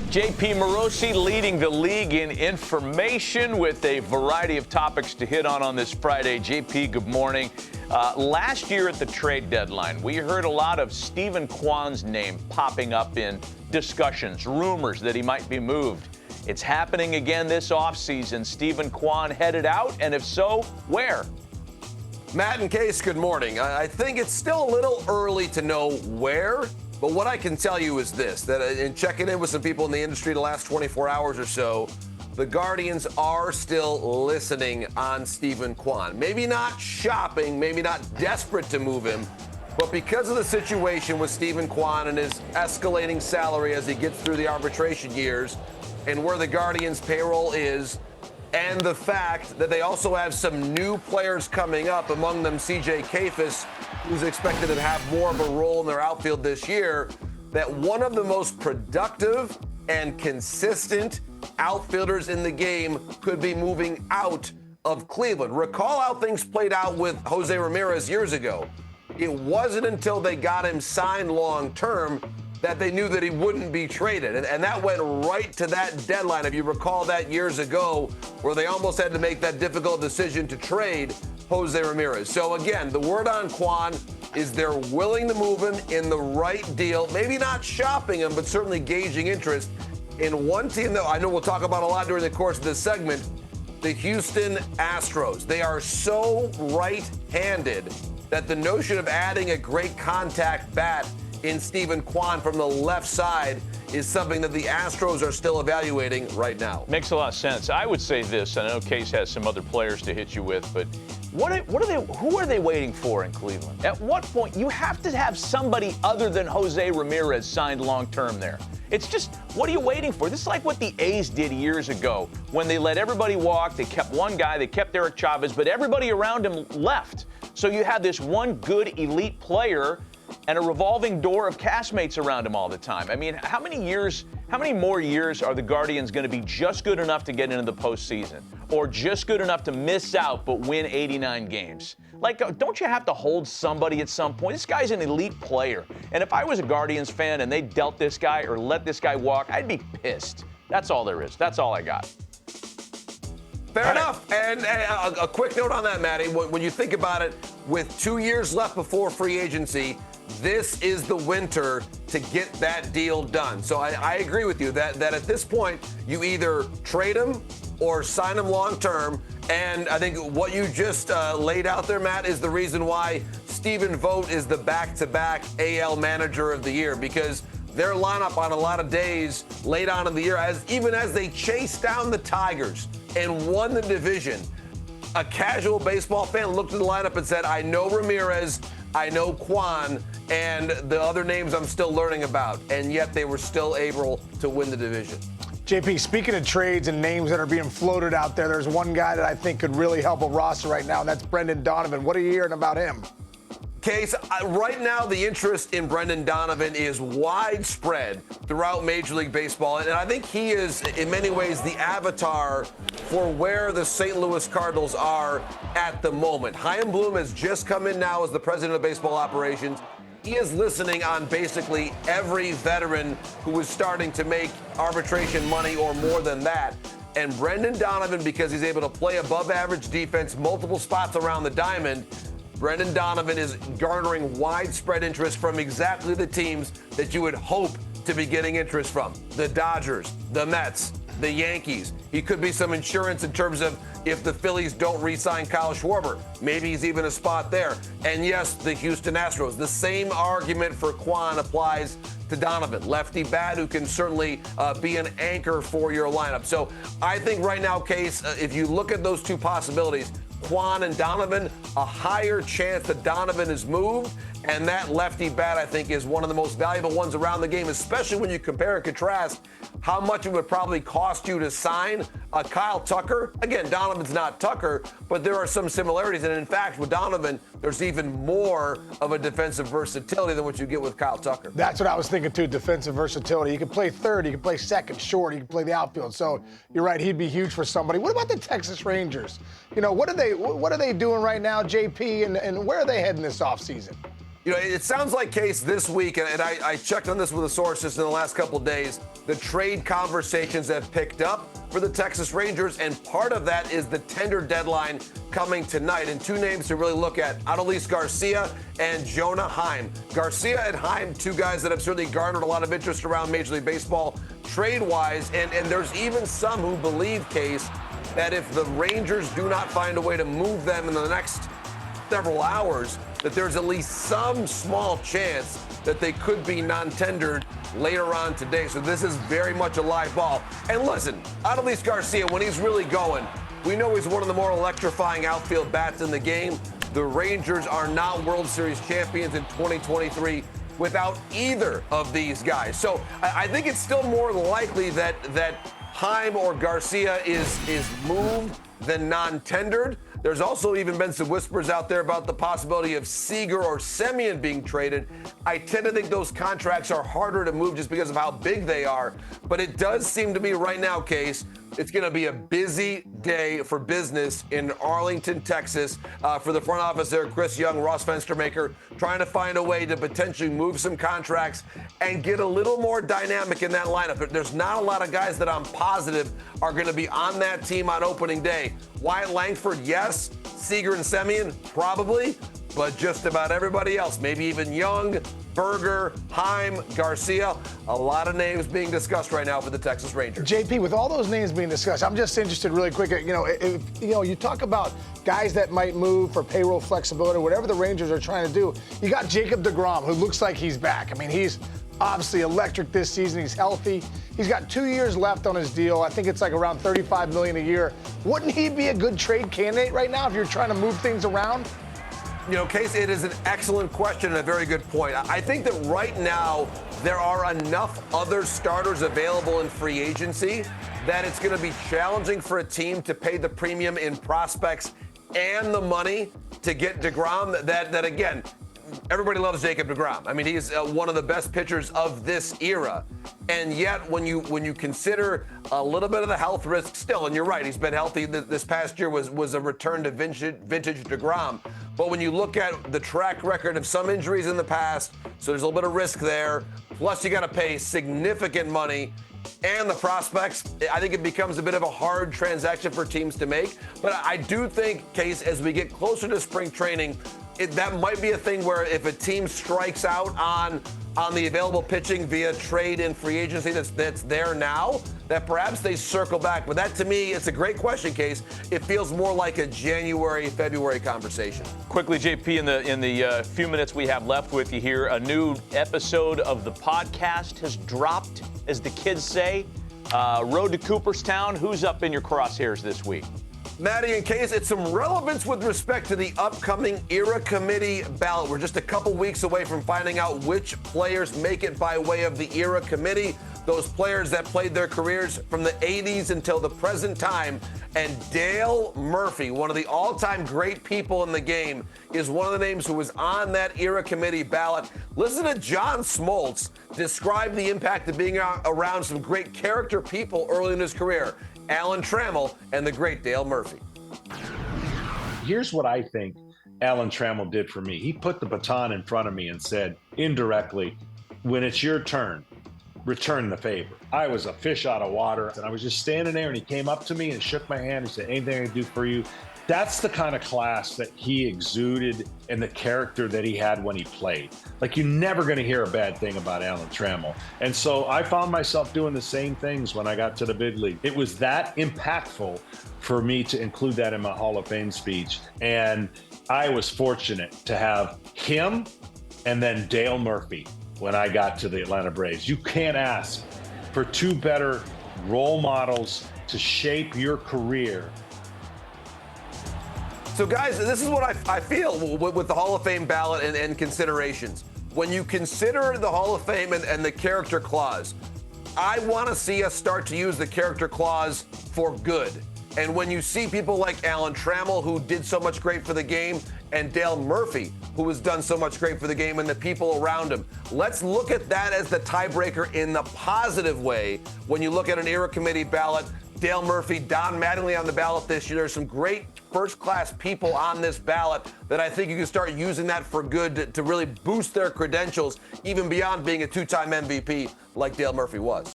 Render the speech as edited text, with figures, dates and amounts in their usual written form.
Jon Morosi leading the league in information with a variety of topics to hit on this Friday. JP, good morning. Last year at the trade deadline, we heard a lot of Steven Kwan's name popping up in discussions, rumors that he might be moved. It's happening again this offseason. Steven Kwan headed out, and if so, where? Matt and Case, good morning. I think it's still a little early to know where. But what I can tell you is this, that in checking in with some people in the industry the last 24 hours or so, the Guardians are still listening on Steven Kwan. Maybe not shopping, maybe not desperate to move him, but because of the situation with Steven Kwan and his escalating salary as he gets through the arbitration years and where the Guardians' payroll is, and the fact that they also have some new players coming up, among them C.J. Kafis, who's expected to have more of a role in their outfield this year, that one of the most productive and consistent outfielders in the game could be moving out of Cleveland. Recall how things played out with Jose Ramirez years ago. It wasn't until they got him signed long-term that they knew that he wouldn't be traded. And that went right to that deadline, if you recall that years ago, where they almost had to make that difficult decision to trade Jose Ramirez. So again, the word on Kwan is they're willing to move him in the right deal, maybe not shopping him, but certainly gauging interest in one team that I know we'll talk about a lot during the course of this segment, the Houston Astros. They are so right-handed that the notion of adding a great contact bat in Steven Kwan from the left side is something that the Astros are still evaluating right now. Makes a lot of sense. I would say this, and I know Case has some other players to hit you with, but who are they waiting for in Cleveland? At what point? You have to have somebody other than Jose Ramirez signed long-term there. It's just, what are you waiting for? This is like what the A's did years ago when they let everybody walk. They kept one guy, they kept Eric Chavez, but everybody around him left. So you had this one good elite player and a revolving door of castmates around him all the time. I mean, how many more years are the Guardians going to be just good enough to get into the postseason, or just good enough to miss out but win 89 games? Like, don't you have to hold somebody at some point? This guy's an elite player. And if I was a Guardians fan and they dealt this guy or let this guy walk, I'd be pissed. That's all there is. That's all I got. Fair enough. And a quick note on that, Matty. When you think about it, with 2 years left before free agency, this is the winter to get that deal done. So I agree with you that at this point, you either trade him or sign him long-term. And I think what you just laid out there, Matt, is the reason why Stephen Vogt is the back-to-back AL Manager of the Year, because their lineup on a lot of days late on in the year, even as they chased down the Tigers and won the division, a casual baseball fan looked at the lineup and said, I know Ramirez, I know Kwan, and the other names I'm still learning about, and yet they were still able to win the division. JP, speaking of trades and names that are being floated out there, there's one guy that I think could really help a roster right now, and that's Brendan Donovan. What are you hearing about him? Case, right now the interest in Brendan Donovan is widespread throughout Major League Baseball, and I think he is in many ways the avatar for where the St. Louis Cardinals are at the moment. Chaim Bloom has just come in now as the president of baseball operations. He is listening on basically every veteran who is starting to make arbitration money or more than that. And Brendan Donovan, because he's able to play above average defense, multiple spots around the diamond, Brendan Donovan is garnering widespread interest from exactly the teams that you would hope to be getting interest from. The Dodgers, the Mets, the Yankees. He could be some insurance in terms of if the Phillies don't re-sign Kyle Schwarber. Maybe he's even a spot there. And yes, the Houston Astros. The same argument for Kwan applies to Donovan. Lefty bat who can certainly be an anchor for your lineup. So I think right now, Case, if you look at those two possibilities, Kwan and Donovan, a higher chance that Donovan is moved. And that lefty bat, I think, is one of the most valuable ones around the game, especially when you compare and contrast how much it would probably cost you to sign a Kyle Tucker. Again, Donovan's not Tucker, but there are some similarities. And in fact, with Donovan, there's even more of a defensive versatility than what you get with Kyle Tucker. That's what I was thinking, too, defensive versatility. He can play third, he can play second, short, he can play the outfield. So you're right, he'd be huge for somebody. What about the Texas Rangers? You know, what are they doing right now, JP, and where are they heading this offseason? You know, it sounds like, Case, this week, and I checked on this with a source just in the last couple of days, the trade conversations have picked up for the Texas Rangers, and part of that is the tender deadline coming tonight. And two names to really look at, Adolis Garcia and Jonah Heim. Garcia and Heim, two guys that have certainly garnered a lot of interest around Major League Baseball trade-wise, and there's even some who believe, Case, that if the Rangers do not find a way to move them in the next several hours, that there's at least some small chance that they could be non-tendered later on today. So this is very much a live ball. And listen, Adolis Garcia, when he's really going, we know he's one of the more electrifying outfield bats in the game. The Rangers are not World Series champions in 2023 without either of these guys. So I think it's still more likely that Heim or Garcia is moved than non-tendered. There's also even been some whispers out there about the possibility of Seager or Semien being traded. I tend to think those contracts are harder to move just because of how big they are. But it does seem to me right now, Case, it's going to be a busy day for business in Arlington, Texas, for the front office there, Chris Young, Ross Fenstermaker, trying to find a way to potentially move some contracts and get a little more dynamic in that lineup. There's not a lot of guys that I'm positive are going to be on that team on opening day. Wyatt Langford, yes. Seager and Semien, probably. But just about everybody else, maybe even Young, Berger, Heim, Garcia, a lot of names being discussed right now for the Texas Rangers. JP, with all those names being discussed, I'm just interested really quick. You talk about guys that might move for payroll flexibility, whatever the Rangers are trying to do. You got Jacob deGrom, who looks like he's back. I mean, he's obviously electric this season. He's healthy. He's got 2 years left on his deal. I think it's like around $35 million a year. Wouldn't he be a good trade candidate right now if you're trying to move things around? You know, Case, it is an excellent question and a very good point. I think that right now there are enough other starters available in free agency that it's going to be challenging for a team to pay the premium in prospects and the money to get deGrom. That again, everybody loves Jacob deGrom. I mean, he's one of the best pitchers of this era. And yet, when you consider a little bit of the health risk still, and you're right, he's been healthy. This past year was a return to vintage deGrom. But when you look at the track record of some injuries in the past, so there's a little bit of risk there. Plus, you got to pay significant money. And the prospects, I think it becomes a bit of a hard transaction for teams to make. But I do think, Case, as we get closer to spring training, that might be a thing where if a team strikes out on the available pitching via trade and free agency that's there now, that perhaps they circle back. But that, to me, it's a great question, Case. It feels more like a January, February conversation. Quickly, JP, in the few minutes we have left with you here, a new episode of the podcast has dropped, as the kids say. Road to Cooperstown. Who's up in your crosshairs this week? Maddie and Case, it's some relevance with respect to the upcoming ERA Committee ballot. We're just a couple weeks away from finding out which players make it by way of the ERA Committee. Those players that played their careers from the 80s until the present time. And Dale Murphy, one of the all-time great people in the game, is one of the names who was on that ERA Committee ballot. Listen to John Smoltz describe the impact of being around some great character people early in his career. Alan Trammell and the great Dale Murphy. Here's what I think Alan Trammell did for me. He put the baton in front of me and said, indirectly, when it's your turn, return the favor. I was a fish out of water, and I was just standing there, and he came up to me and shook my hand and said, anything I can do for you. That's the kind of class that he exuded and the character that he had when he played. Like, you're never going to hear a bad thing about Alan Trammell. And so I found myself doing the same things when I got to the big league. It was that impactful for me to include that in my Hall of Fame speech. And I was fortunate to have him and then Dale Murphy when I got to the Atlanta Braves. You can't ask for two better role models to shape your career. So, guys, this is what I feel with the Hall of Fame ballot and considerations. When you consider the Hall of Fame and the character clause, I want to see us start to use the character clause for good. And when you see people like Alan Trammell, who did so much great for the game, and Dale Murphy, who has done so much great for the game, and the people around him, let's look at that as the tiebreaker in the positive way when you look at an ERA Committee ballot Dale Murphy, Don Mattingly on the ballot this year. There's some great first-class people on this ballot that I think you can start using that for good to really boost their credentials, even beyond being a two-time MVP like Dale Murphy was.